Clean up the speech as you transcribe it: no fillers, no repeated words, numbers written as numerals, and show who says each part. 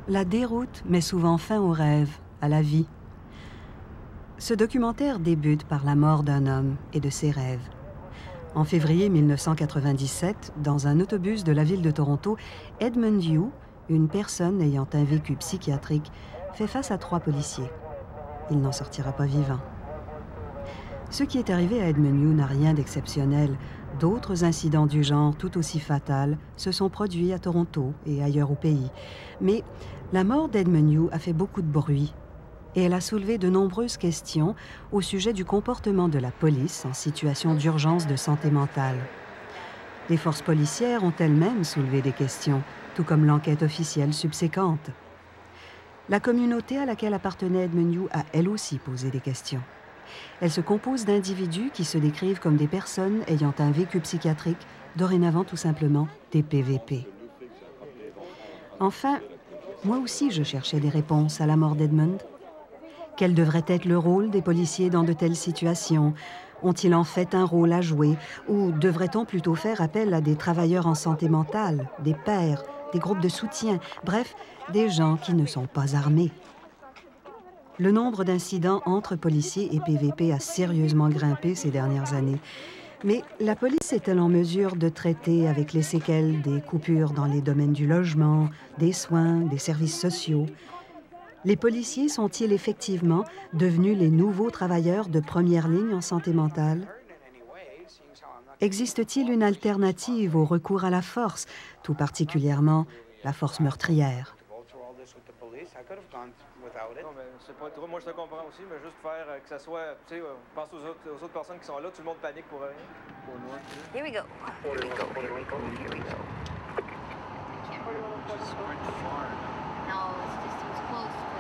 Speaker 1: La déroute met souvent fin au rêve, à la vie. Ce documentaire débute par la mort d'un homme et de ses rêves. En février 1997, dans un autobus de la ville de Toronto, Edmund Hugh, une personne ayant un vécu psychiatrique, fait face à 3 policiers. Il n'en sortira pas vivant. Ce qui est arrivé à Edmund Hugh n'a rien d'exceptionnel. D'autres incidents du genre, tout aussi fatals, se sont produits à Toronto et ailleurs au pays. Mais la mort d'Edmund Hugh a fait beaucoup de bruit et elle a soulevé de nombreuses questions au sujet du comportement de la police en situation d'urgence de santé mentale. Les forces policières ont elles-mêmes soulevé des questions, tout comme l'enquête officielle subséquente. La communauté à laquelle appartenait Edmund Hugh a elle aussi posé des questions. Elle se compose d'individus qui se décrivent comme des personnes ayant un vécu psychiatrique, dorénavant tout simplement des PVP. Enfin, moi aussi je cherchais des réponses à la mort d'Edmund. Quel devrait être le rôle des policiers dans de telles situations? Ont-ils en fait un rôle à jouer? Ou devrait-on plutôt faire appel à des travailleurs en santé mentale, des pairs, des groupes de soutien, bref, des gens qui ne sont pas armés? Le nombre d'incidents entre policiers et PVP a sérieusement grimpé ces dernières années. Mais la police est-elle en mesure de traiter avec les séquelles des coupures dans les domaines du logement, des soins, des services sociaux? Les policiers sont-ils effectivement devenus les nouveaux travailleurs de première ligne en santé mentale? Existe-t-il une alternative au recours à la force, tout particulièrement la force meurtrière?
Speaker 2: Non, mais c'est pas trop. Moi, je te comprends aussi, mais juste faire que ça soit. Tu sais, pense aux autres personnes qui sont là, tout le monde panique pour rien. Pour nous.
Speaker 3: Here we go. Here we go. Here we go. Here we go. No, it's just it was close to.